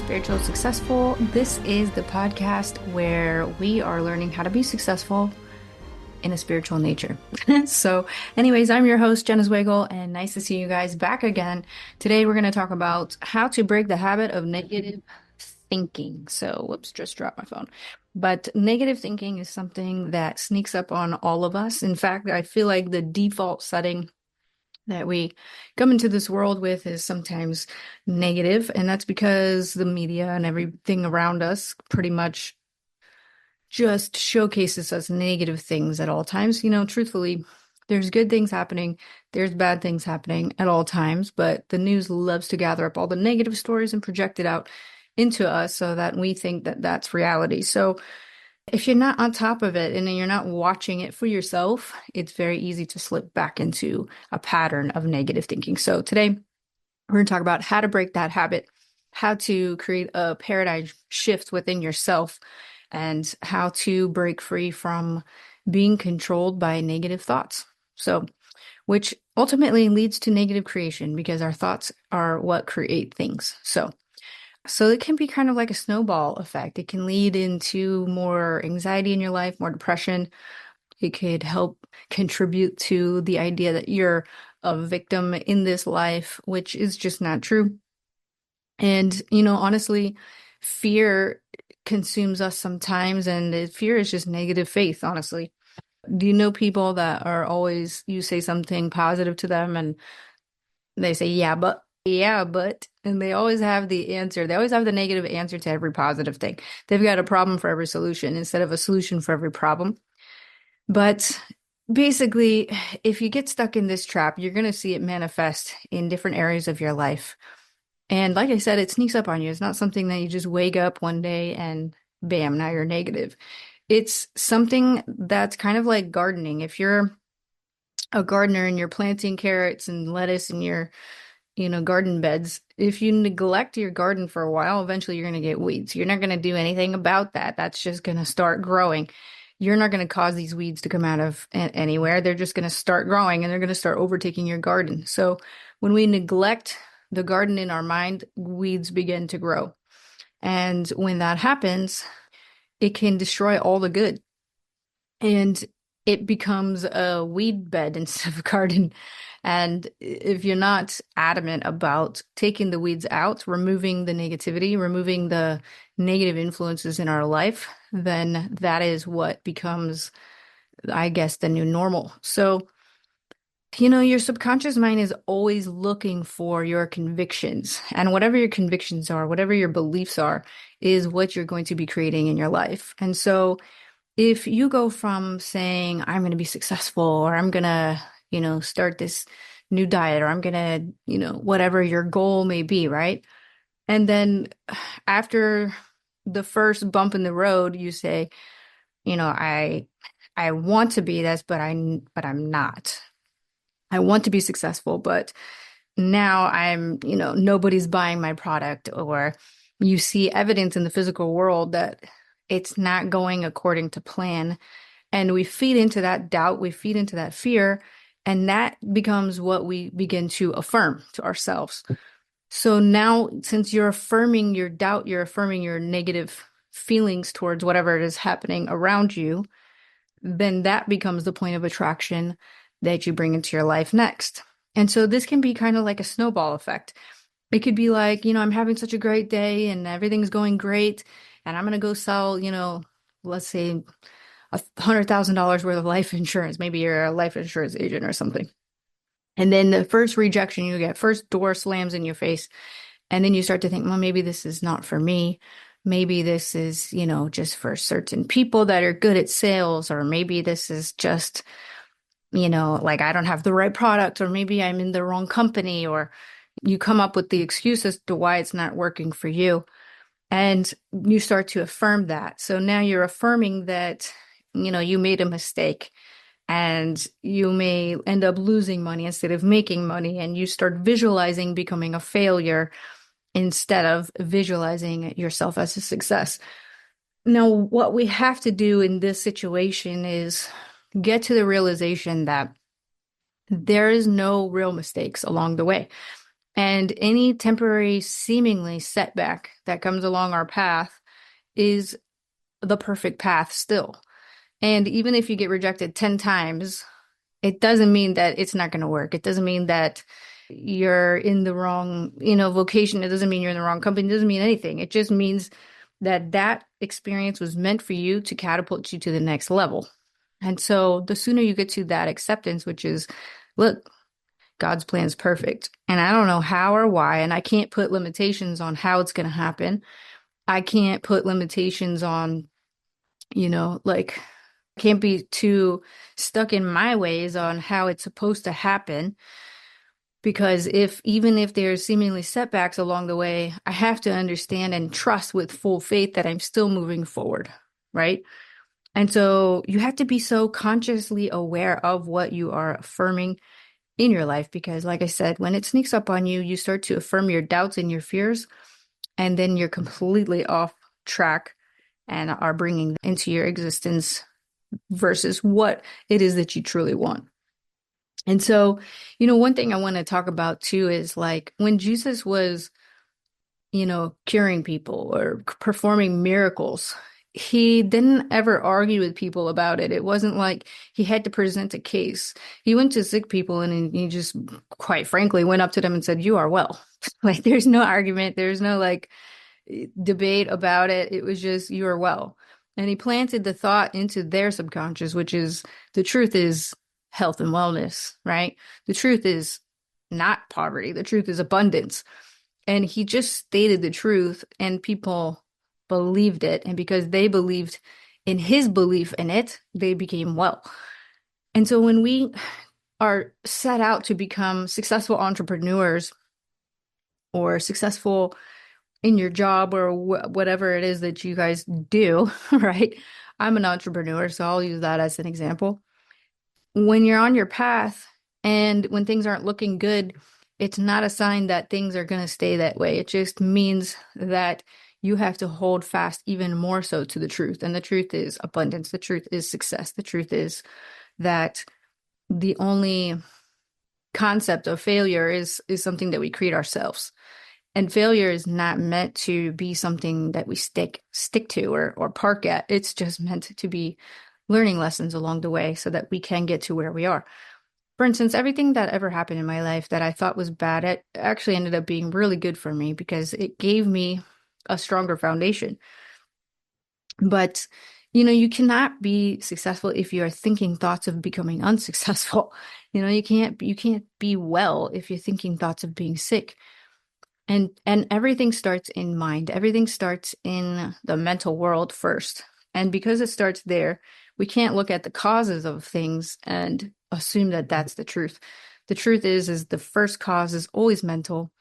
Spiritual Successful. This is the podcast where we are learning how to be successful in a spiritual nature. So anyways, I'm your host, Jenna Zwagel, and nice to see you guys back again. Today, we're going to talk about how to break the habit of negative thinking. So, whoops, just dropped my phone. But negative thinking is something that sneaks up on all of us. In fact, I feel like the default setting that we come into this world with is sometimes negative, and that's because the media and everything around us pretty much just showcases us negative things at all times. You know, truthfully, there's good things happening, there's bad things happening at all times, but the news loves to gather up all the negative stories and project it out into us so that we think that that's reality. So if you're not on top of it and you're not watching it for yourself, it's very easy to slip back into a pattern of negative thinking. So today, we're going to talk about how to break that habit, how to create a paradigm shift within yourself, and how to break free from being controlled by negative thoughts. So, which ultimately leads to negative creation because our thoughts are what create things. So it can be kind of like a snowball effect. It can lead into more anxiety in your life, more depression. It could help contribute to the idea that you're a victim in this life, which is just not true. And, you know, honestly, fear consumes us sometimes, and fear is just negative faith, honestly. Do you know people that are always, you say something positive to them and they say, yeah, but, and they always have the answer. They always have the negative answer to every positive thing. They've got a problem for every solution instead of a solution for every problem. But basically, if you get stuck in this trap, you're going to see it manifest in different areas of your life. And like I said, it sneaks up on you. It's not something that you just wake up one day and bam, now you're negative. It's something that's kind of like gardening. If you're a gardener and you're planting carrots and lettuce in your garden beds, if you neglect your garden for a while, eventually you're going to get weeds. You're not going to do anything about that. That's just going to start growing. You're not going to cause these weeds to come out of anywhere. They're just going to start growing and they're going to start overtaking your garden. So when we neglect the garden in our mind, weeds begin to grow. And when that happens, it can destroy all the good. And it becomes a weed bed instead of a garden. And if you're not adamant about taking the weeds out, removing the negativity, removing the negative influences in our life, then that is what becomes, I guess, the new normal. So, you know, your subconscious mind is always looking for your convictions. And whatever your convictions are, whatever your beliefs are, is what you're going to be creating in your life. And so if you go from saying, I'm going to be successful, or I'm going to, start this new diet, or I'm going to, whatever your goal may be, right? And then after the first bump in the road, you say, I want to be this, but I'm not. I want to be successful, but now I'm, nobody's buying my product, or you see evidence in the physical world that it's not going according to plan. And we feed into that doubt, we feed into that fear, and that becomes what we begin to affirm to ourselves. So now, since you're affirming your doubt, you're affirming your negative feelings towards whatever it is happening around you, then that becomes the point of attraction that you bring into your life next. And so this can be kind of like a snowball effect. It could be like, I'm having such a great day and everything's going great, and I'm going to go sell, let's say $100,000 worth of life insurance. Maybe you're a life insurance agent or something. And then the first rejection you get, first door slams in your face. And then you start to think, well, maybe this is not for me. Maybe this is, just for certain people that are good at sales, or maybe this is just, like I don't have the right product, or maybe I'm in the wrong company, or you come up with the excuse as to why it's not working for you. And you start to affirm that. So now you're affirming that, you made a mistake, and you may end up losing money instead of making money. And you start visualizing becoming a failure instead of visualizing yourself as a success. Now, what we have to do in this situation is get to the realization that there is no real mistakes along the way. And any temporary seemingly setback that comes along our path is the perfect path still. And even if you get rejected 10 times, it doesn't mean that it's not going to work. It doesn't mean that you're in the wrong, vocation. It doesn't mean you're in the wrong company. It doesn't mean anything. It just means that that experience was meant for you to catapult you to the next level. And so the sooner you get to that acceptance, which is, look, God's plan is perfect. And I don't know how or why, and I can't put limitations on how it's going to happen. I can't put limitations on, like, I can't be too stuck in my ways on how it's supposed to happen. Because even if there's seemingly setbacks along the way, I have to understand and trust with full faith that I'm still moving forward, right? And so you have to be so consciously aware of what you are affirming in your life, because like I said, when it sneaks up on you, you start to affirm your doubts and your fears, and then you're completely off track and are bringing into your existence versus what it is that you truly want. And so, one thing I want to talk about too is like when Jesus was, curing people or performing miracles, he didn't ever argue with people about it. It wasn't like he had to present a case. He went to sick people and he just, quite frankly, went up to them and said, "You are well." Like there's no argument. There's no like debate about it. It was just, "You are well." And he planted the thought into their subconscious, which is the truth is health and wellness, right? The truth is not poverty. The truth is abundance. And he just stated the truth, and people believed it. And because they believed in his belief in it, they became well. And so when we are set out to become successful entrepreneurs or successful in your job or whatever it is that you guys do, right? I'm an entrepreneur, so I'll use that as an example. When you're on your path and when things aren't looking good, it's not a sign that things are going to stay that way. It just means that you have to hold fast even more so to the truth. And the truth is abundance. The truth is success. The truth is that the only concept of failure is something that we create ourselves. And failure is not meant to be something that we stick to or park at. It's just meant to be learning lessons along the way so that we can get to where we are. For instance, everything that ever happened in my life that I thought was bad, it actually ended up being really good for me because it gave me a stronger foundation. But, you cannot be successful if you are thinking thoughts of becoming unsuccessful. You can't be well if you're thinking thoughts of being sick. And everything starts in mind. Everything starts in the mental world first. And because it starts there, we can't look at the causes of things and assume that that's the truth. The truth is the first cause is always mental,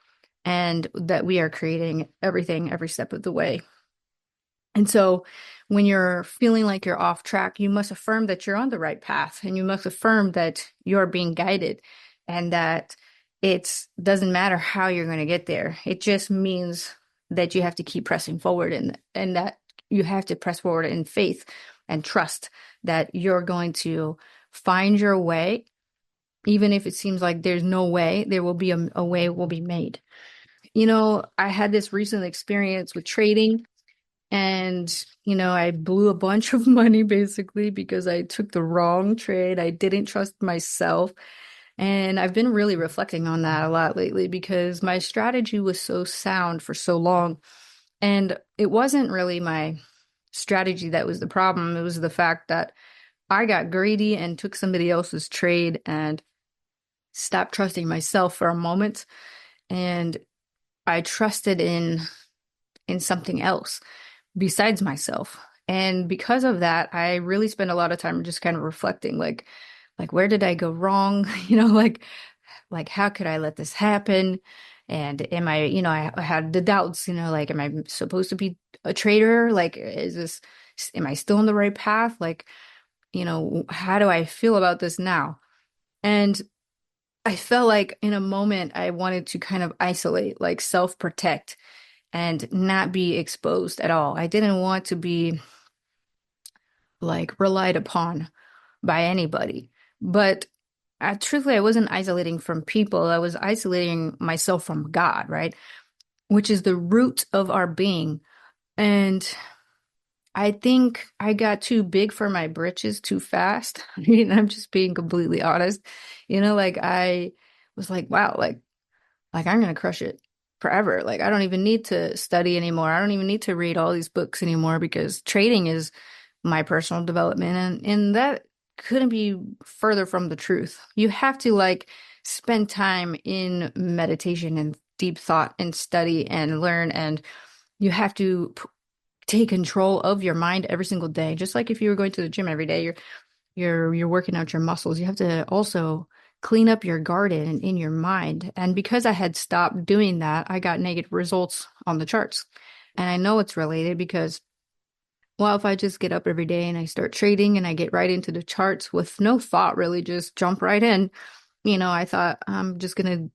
and that we are creating everything every step of the way. And so when you're feeling like you're off track, you must affirm that you're on the right path, and you must affirm that you're being guided, and that it doesn't matter how you're going to get there. It just means that you have to keep pressing forward, and that you have to press forward in faith and trust that you're going to find your way. Even if it seems like there's no way, there will be a way will be made. I had this recent experience with trading, and, I blew a bunch of money basically because I took the wrong trade. I didn't trust myself. And I've been really reflecting on that a lot lately because my strategy was so sound for so long. And it wasn't really my strategy that was the problem. It was the fact that I got greedy and took somebody else's trade and stopped trusting myself for a moment. And I trusted in something else besides myself. And because of that, I really spent a lot of time just kind of reflecting, like where did I go wrong? Like how could I let this happen? And am I, I had the doubts, like, am I supposed to be a trader? Like, am I still on the right path? Like, how do I feel about this now? And I felt like in a moment I wanted to kind of isolate, like self-protect and not be exposed at all. I didn't want to be like relied upon by anybody. But truthfully, I wasn't isolating from people. I was isolating myself from God, right? which is the root of our being. And I think I got too big for my britches too fast. I mean, I'm just being completely honest. Like I was like, wow, like I'm gonna crush it forever. Like I don't even need to study anymore. I don't even need to read all these books anymore because trading is my personal development, and that couldn't be further from the truth. You have to like spend time in meditation and deep thought and study and learn, and you have to take control of your mind every single day. Just like if you were going to the gym every day, you're working out your muscles. You have to also clean up your garden in your mind. And because I had stopped doing that, I got negative results on the charts. And I know it's related because, well, if I just get up every day and I start trading and I get right into the charts with no thought, really just jump right in, I thought I'm just gonna,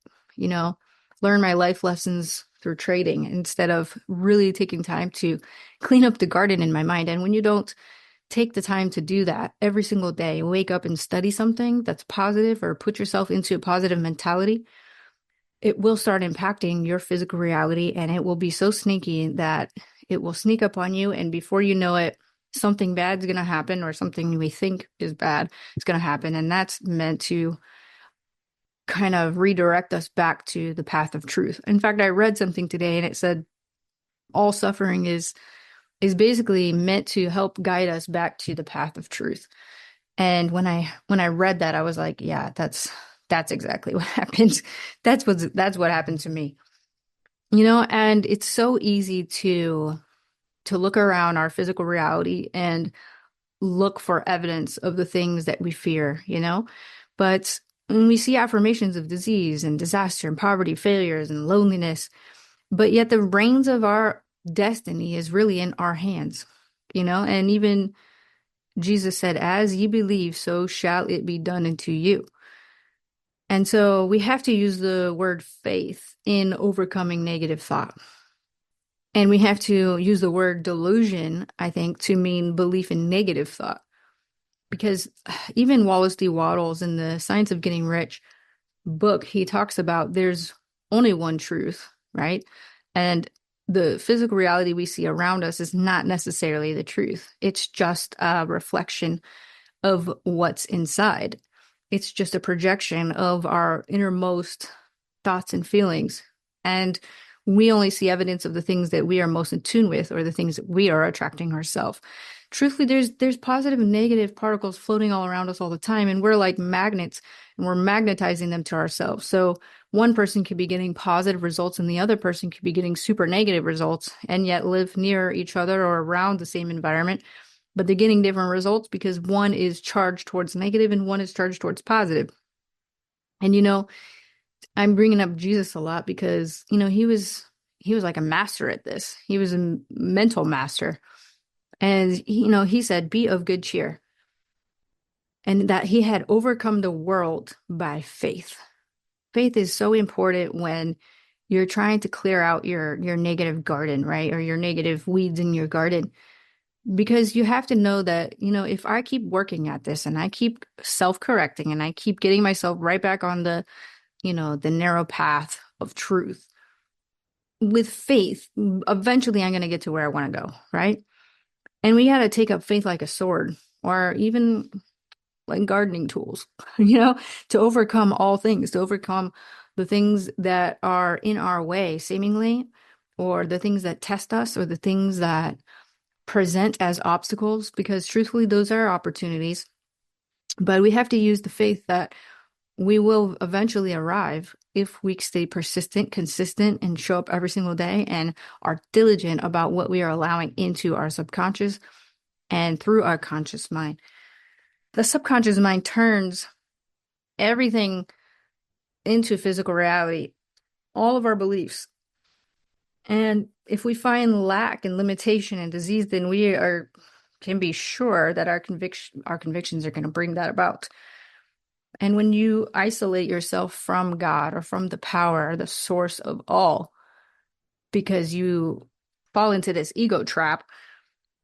learn my life lessons through trading instead of really taking time to clean up the garden in my mind. And when you don't take the time to do that every single day, wake up and study something that's positive or put yourself into a positive mentality, it will start impacting your physical reality and it will be so sneaky that it will sneak up on you. And before you know it, something bad's going to happen or something we think is bad is going to happen. And that's meant to kind of redirect us back to the path of truth. In fact, I read something today and it said all suffering is basically meant to help guide us back to the path of truth. And when I read that, I was like, yeah, that's exactly what happens. That's what happened to me. And it's so easy to look around our physical reality and look for evidence of the things that we fear. But when we see affirmations of disease and disaster and poverty, failures and loneliness, but yet the reins of our destiny is really in our hands. And even Jesus said, as ye believe, so shall it be done unto you. And so we have to use the word faith in overcoming negative thought. And we have to use the word delusion, I think, to mean belief in negative thought. Because even Wallace D. Wattles in the Science of Getting Rich book, he talks about there's only one truth, right? And the physical reality we see around us is not necessarily the truth. It's just a reflection of what's inside. It's just a projection of our innermost thoughts and feelings. And we only see evidence of the things that we are most in tune with or the things that we are attracting ourselves. Truthfully, there's positive and negative particles floating all around us all the time, and we're like magnets and we're magnetizing them to ourselves. So one person could be getting positive results and the other person could be getting super negative results and yet live near each other or around the same environment, but they're getting different results because one is charged towards negative and one is charged towards positive. And I'm bringing up Jesus a lot because he was like a master at this. He was a mental master. And he said, be of good cheer. And that he had overcome the world by faith. Faith is so important when you're trying to clear out your negative garden, right? Or your negative weeds in your garden. Because you have to know that, if I keep working at this and I keep self-correcting and I keep getting myself right back on the narrow path of truth with faith, eventually I'm going to get to where I want to go, right? And we got to take up faith like a sword or even like gardening tools, to overcome all things, to overcome the things that are in our way, seemingly, or the things that test us or the things that present as obstacles, because truthfully, those are opportunities. But we have to use the faith that we will eventually arrive if we stay persistent, consistent, and show up every single day and are diligent about what we are allowing into our subconscious and through our conscious mind. The subconscious mind turns everything into physical reality, all of our beliefs. And if we find lack and limitation and disease, then we can be sure that our convictions are going to bring that about. And when you isolate yourself from God or from the power, the source of all, because you fall into this ego trap,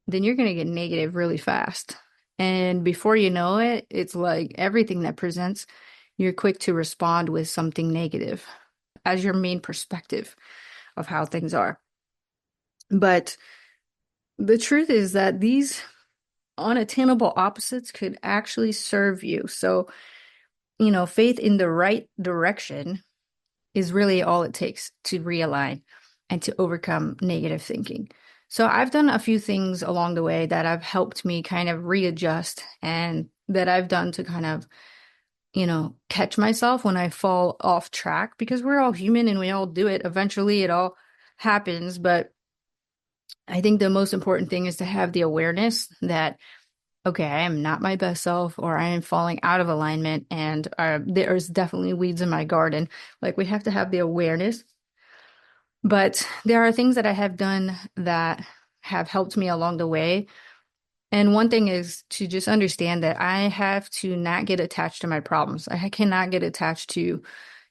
then you're going to get negative really fast. And before you know it, it's like everything that presents, you're quick to respond with something negative as your main perspective. of how things are. But the truth is that these unattainable opposites could actually serve you. So, faith in the right direction is really all it takes to realign and to overcome negative thinking. So I've done a few things along the way that have helped me kind of readjust and that I've done to kind of, catch myself when I fall off track because we're all human and we all do it. Eventually it all happens. But I think the most important thing is to have the awareness that, okay, I am not my best self or I am falling out of alignment and there's definitely weeds in my garden. Like we have to have the awareness. But there are things that I have done that have helped me along the way. And one thing is to just understand that I have to not get attached to my problems. I cannot get attached to,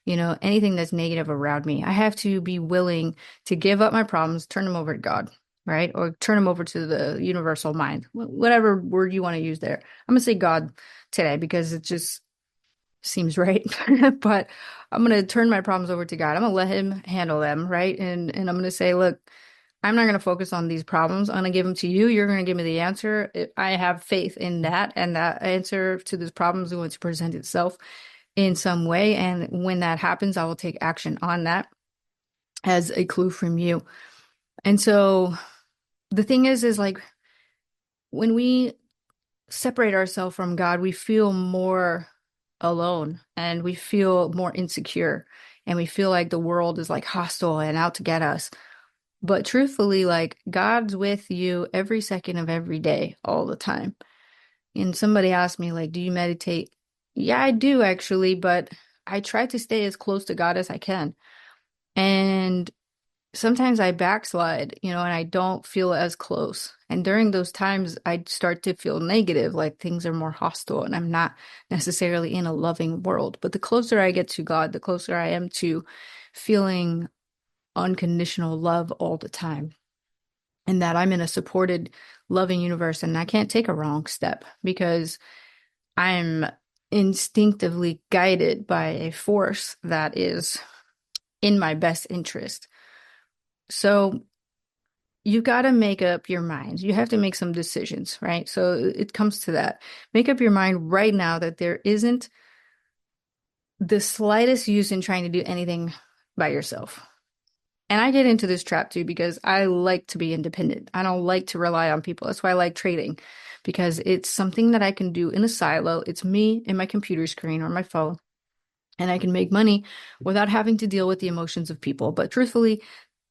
anything that's negative around me. I have to be willing to give up my problems, turn them over to God, right? Or turn them over to the universal mind, whatever word you want to use there. I'm going to say God today because it just seems right. But I'm going to turn my problems over to God. I'm going to let him handle them, right? And I'm going to say, look, I'm not going to focus on these problems. I'm going to give them to you. You're going to give me the answer. I have faith in that, and that answer to this problem is going to present itself in some way. And when that happens, I will take action on that as a clue from you. And so the thing is like when we separate ourselves from God, we feel more alone and we feel more insecure and we feel like the world is like hostile and out to get us. But truthfully, like God's with you every second of every day, all the time. And somebody asked me, like, do you meditate? Yeah, I do actually, but I try to stay as close to God as I can. And sometimes I backslide, and I don't feel as close. And during those times, I start to feel negative, like things are more hostile and I'm not necessarily in a loving world. But the closer I get to God, the closer I am to feeling unconditional love all the time. And that I'm in a supported, loving universe and I can't take a wrong step because I'm instinctively guided by a force that is in my best interest. So you got to make up your mind. You have to make some decisions, right? So it comes to that. Make up your mind right now that there isn't the slightest use in trying to do anything by yourself. And I get into this trap too because I like to be independent. I don't like to rely on people. That's why I like trading because it's something that I can do in a silo. It's me and my computer screen or my phone, and I can make money without having to deal with the emotions of people. But truthfully,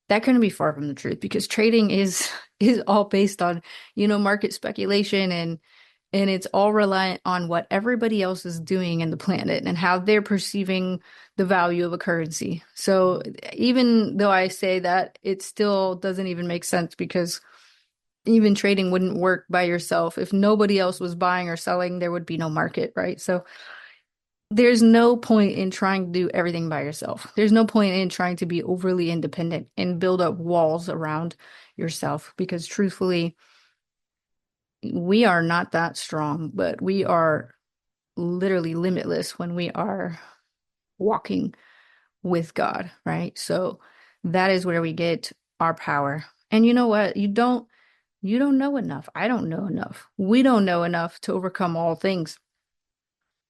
that couldn't be far from the truth because trading is all based on, market speculation and it's all reliant on what everybody else is doing in the planet and how they're perceiving the value of a currency. So even though I say that, it still doesn't even make sense because even trading wouldn't work by yourself. If nobody else was buying or selling, there would be no market, right? So there's no point in trying to do everything by yourself. There's no point in trying to be overly independent and build up walls around yourself because truthfully, we are not that strong, but we are literally limitless when we are walking with God, right? So that is where we get our power. And you know what? You don't know enough. I don't know enough. We don't know enough to overcome all things.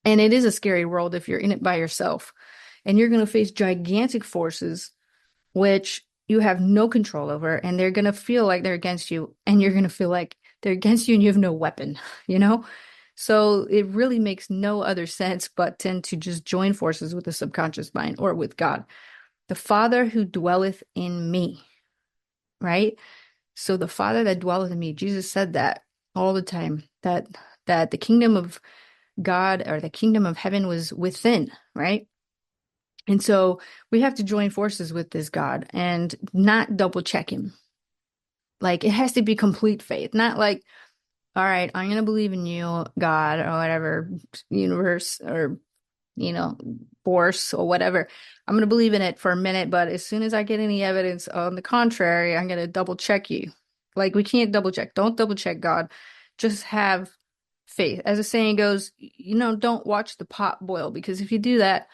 And it is a scary world if you're in it by yourself. And you're going to face gigantic forces which you have no control over, and they're going to feel like they're against you, and you're going to feel like they're against you and you have no weapon, you know? So it really makes no other sense but tend to just join forces with the subconscious mind or with God. The Father who dwelleth in me, right? So the Father that dwelleth in me, Jesus said that all the time, that the kingdom of God or the kingdom of heaven was within, right? And so we have to join forces with this God and not double check him. Like it has to be complete faith, not like, all right, I'm going to believe in you, God, or whatever, universe, or, force, or whatever. I'm going to believe in it for a minute, but as soon as I get any evidence on the contrary, I'm going to double check you. Like we can't double check. Don't double check God. Just have faith. As the saying goes, don't watch the pot boil because if you do that,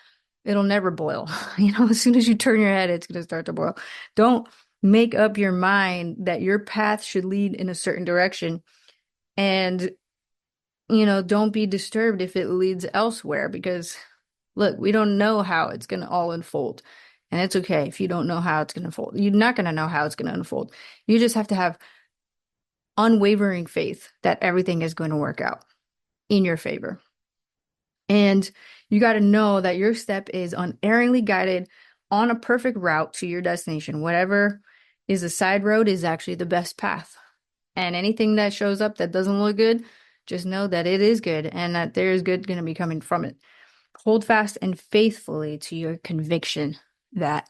it'll never boil. As soon as you turn your head, it's going to start to boil. Don't make up your mind that your path should lead in a certain direction. And, don't be disturbed if it leads elsewhere because, look, we don't know how it's going to all unfold. And it's okay if you don't know how it's going to unfold. You're not going to know how it's going to unfold. You just have to have unwavering faith that everything is going to work out in your favor. And you got to know that your step is unerringly guided on a perfect route to your destination. Whatever is a side road is actually the best path. And anything that shows up that doesn't look good, just know that it is good and that there is good going to be coming from it. Hold fast and faithfully to your conviction that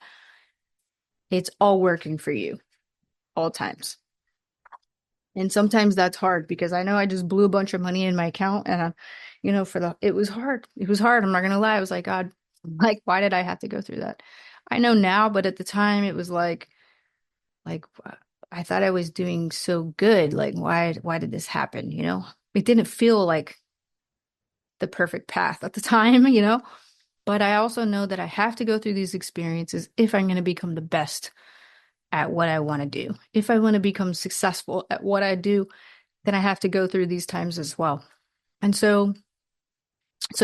it's all working for you all times. And sometimes that's hard because I know I just blew a bunch of money in my account and it was hard. It was hard. I'm not gonna lie. I was like, God, like, why did I have to go through that? I know now, but at the time it was like I thought I was doing so good. Like, why did this happen? It didn't feel like the perfect path at the time, but I also know that I have to go through these experiences if I'm going to become the best at what I want to do. If I want to become successful at what I do, then I have to go through these times as well. And so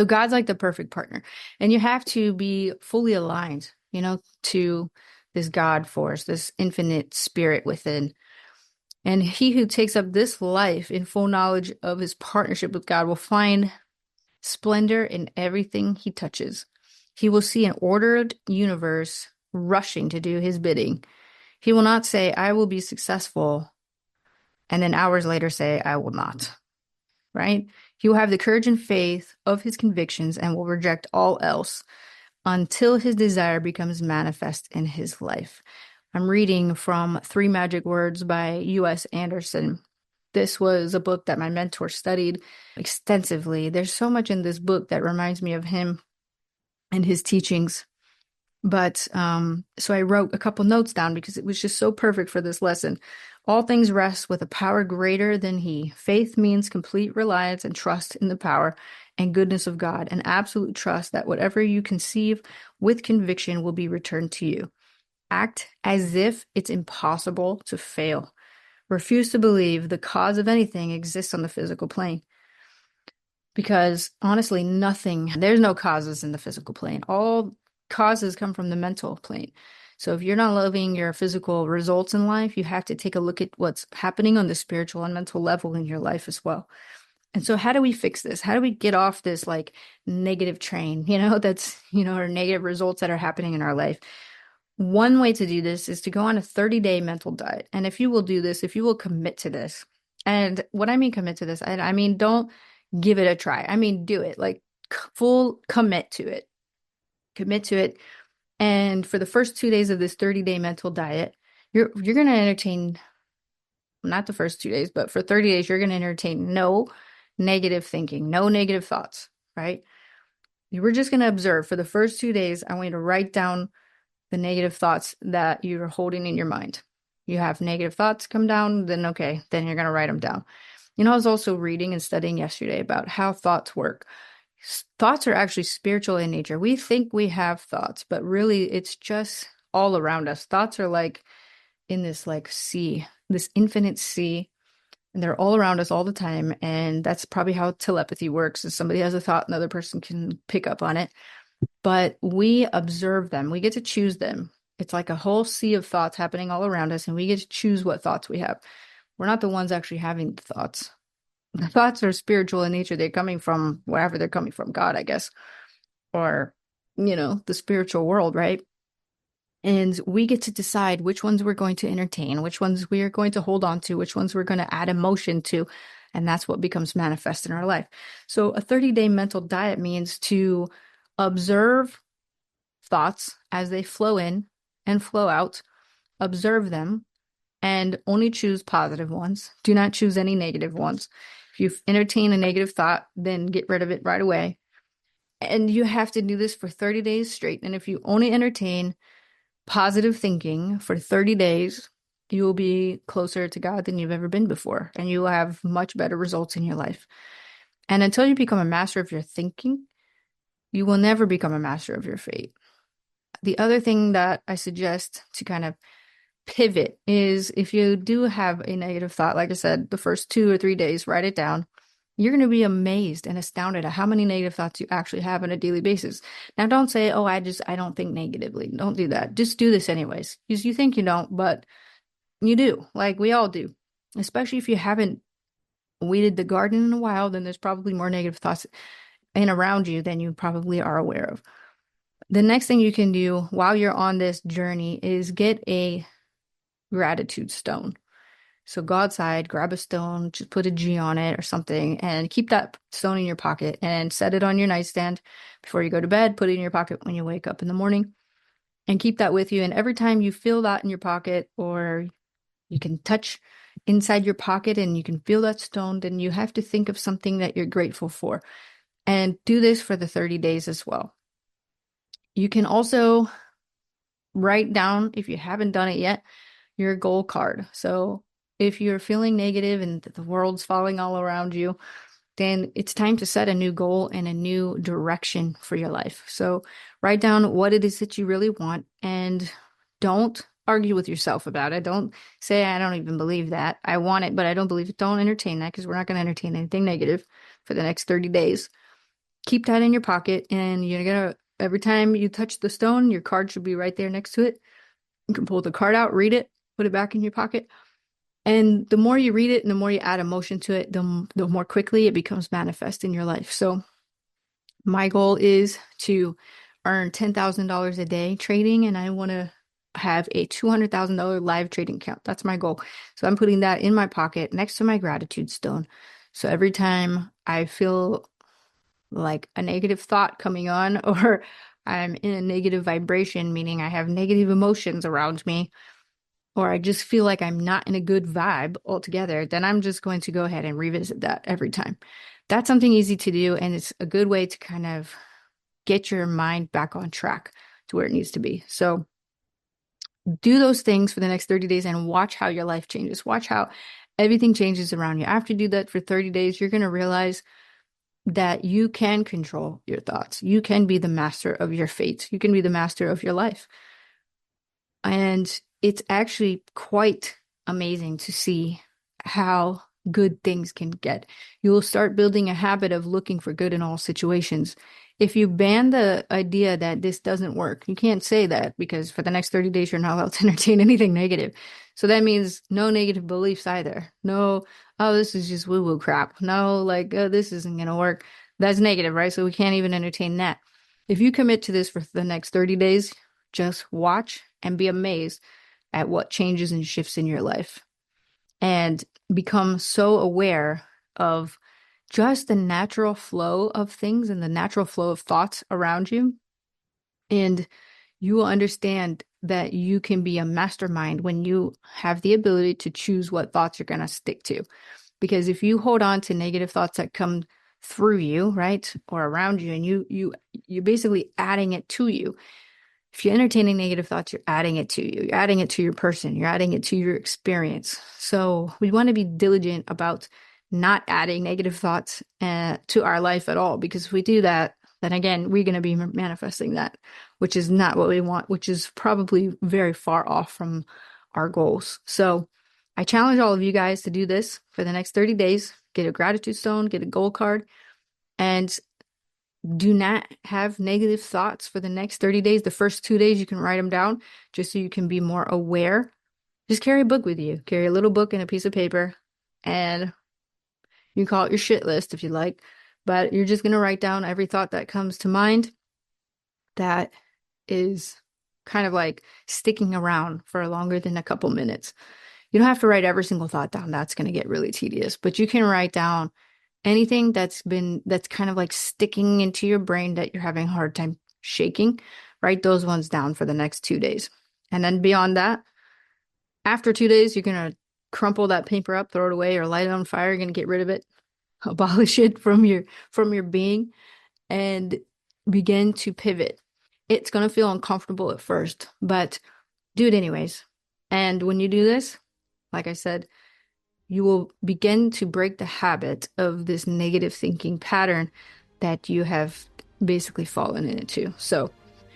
God's like the perfect partner, and you have to be fully aligned, to this God force, this infinite spirit within. And he who takes up this life in full knowledge of his partnership with God will find splendor in everything he touches. He will see an ordered universe rushing to do his bidding. He will not say, I will be successful, and then hours later say, I will not, right? He will have the courage and faith of his convictions and will reject all else until his desire becomes manifest in his life. I'm reading from Three Magic Words by U.S. Anderson. This was a book that my mentor studied extensively. There's so much in this book that reminds me of him and his teachings. But so I wrote a couple notes down because it was just so perfect for this lesson. All things rest with a power greater than he. Faith means complete reliance and trust in the power and goodness of God, and absolute trust that whatever you conceive with conviction will be returned to you. Act as if it's impossible to fail. Refuse to believe the cause of anything exists on the physical plane. Because honestly, there's no causes in the physical plane. All causes come from the mental plane. So if you're not loving your physical results in life, you have to take a look at what's happening on the spiritual and mental level in your life as well. And so how do we fix this? How do we get off this like negative train, that's, or negative results that are happening in our life? One way to do this is to go on a 30-day mental diet. And if you will do this, if you will commit to this, and what I mean commit to this, I mean, don't give it a try. I mean, do it, like full commit to it. Commit to it. And for the first 2 days of this 30-day mental diet, you're going to entertain, not the first 2 days, but for 30 days, you're going to entertain no negative thinking, no negative thoughts, right? You were just going to observe for the first 2 days. I want you to write down the negative thoughts that you're holding in your mind. You have negative thoughts come down, then okay, then you're going to write them down. I was also reading and studying yesterday about how thoughts work. Thoughts are actually spiritual in nature. We think we have thoughts, but really it's just all around us. Thoughts are like in this like sea, this infinite sea, and they're all around us all the time. And that's probably how telepathy works. If somebody has a thought, another person can pick up on it. But we observe them. We get to choose them. It's like a whole sea of thoughts happening all around us, and we get to choose what thoughts we have. We're not the ones actually having the thoughts. The thoughts are spiritual in nature. They're coming from wherever they're coming from, God, I guess, or, the spiritual world, right? And we get to decide which ones we're going to entertain, which ones we are going to hold on to, which ones we're going to add emotion to. And that's what becomes manifest in our life. So a 30-day mental diet means to observe thoughts as they flow in and flow out, observe them, and only choose positive ones. Do not choose any negative ones. If you entertain a negative thought, then get rid of it right away. And you have to do this for 30 days straight. And if you only entertain positive thinking for 30 days, you will be closer to God than you've ever been before. And you will have much better results in your life. And until you become a master of your thinking, you will never become a master of your fate. The other thing that I suggest to kind of pivot is if you do have a negative thought, like I said, the first 2 or 3 days, write it down. You're going to be amazed and astounded at how many negative thoughts you actually have on a daily basis. Now, don't say, oh, I don't think negatively. Don't do that. Just do this anyways. Because you think you don't, but you do. Like we all do. Especially if you haven't weeded the garden in a while, then there's probably more negative thoughts in around you than you probably are aware of. The next thing you can do while you're on this journey is get a gratitude stone. So go outside, grab a stone, just put a G on it or something, and keep that stone in your pocket and set it on your nightstand before you go to bed. Put it in your pocket when you wake up in the morning and keep that with you. And every time you feel that in your pocket, or you can touch inside your pocket and you can feel that stone, then you have to think of something that you're grateful for. And do this for the 30 days as well. You can also write down, if you haven't done it yet, your goal card. So if you're feeling negative and the world's falling all around you, then it's time to set a new goal and a new direction for your life. So write down what it is that you really want and don't argue with yourself about it. Don't say, I don't even believe that. I want it, but I don't believe it. Don't entertain that because we're not going to entertain anything negative for the next 30 days. Keep that in your pocket, and you're going to, every time you touch the stone, your card should be right there next to it. You can pull the card out, read it, put it back in your pocket. And the more you read it and the more you add emotion to it, the more quickly it becomes manifest in your life. So my goal is to earn $10,000 a day trading, and I want to have a $200,000 live trading account. That's my goal. So I'm putting that in my pocket next to my gratitude stone. So every time I feel like a negative thought coming on, or I'm in a negative vibration, meaning I have negative emotions around me, or I just feel like I'm not in a good vibe altogether, then I'm just going to go ahead and revisit that every time. That's something easy to do, and it's a good way to kind of get your mind back on track to where it needs to be. So do those things for the next 30 days and watch how your life changes. Watch how everything changes around you. After you do that for 30 days, you're going to realize that you can control your thoughts. You can be the master of your fate. You can be the master of your life. And it's actually quite amazing to see how good things can get. You will start building a habit of looking for good in all situations. If you ban the idea that this doesn't work, you can't say that because for the next 30 days, you're not allowed to entertain anything negative. So that means no negative beliefs either. No, oh, this is just woo-woo crap. No, like, oh, this isn't going to work. That's negative, right? So we can't even entertain that. If you commit to this for the next 30 days, just watch and be amazed at what changes and shifts in your life and become so aware of just the natural flow of things and the natural flow of thoughts around you. And you will understand that you can be a mastermind when you have the ability to choose what thoughts you're going to stick to. Because if you hold on to negative thoughts that come through you, right, or around you, and you're basically adding it to you. If you're entertaining negative thoughts, you're adding it to you. You're adding it to your person. You're adding it to your experience. So we want to be diligent about not adding negative thoughts to our life at all. Because if we do that, then again, we're going to be manifesting that, which is not what we want, which is probably very far off from our goals. So I challenge all of you guys to do this for the next 30 days. Get a gratitude stone, get a goal card, and do not have negative thoughts for the next 30 days. The first 2 days, you can write them down just so you can be more aware. Just carry a book with you. Carry a little book and a piece of paper, and you can call it your shit list if you like, but you're just going to write down every thought that comes to mind that is kind of like sticking around for longer than a couple minutes. You don't have to write every single thought down. That's going to get really tedious, but you can write down anything that's kind of like sticking into your brain that you're having a hard time shaking. Write those ones down for the next 2 days. And then beyond that, after 2 days, you're going to crumple that paper up, throw it away, or light it on fire. You're going to get rid of it, abolish it from your being, and begin to pivot. It's going to feel uncomfortable at first, but do it anyways. And when you do this, like I said, you will begin to break the habit of this negative thinking pattern that you have basically fallen in it too. So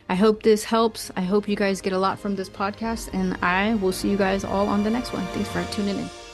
I hope this helps. I hope you guys get a lot from this podcast, and I will see you guys all on the next one. Thanks for tuning in.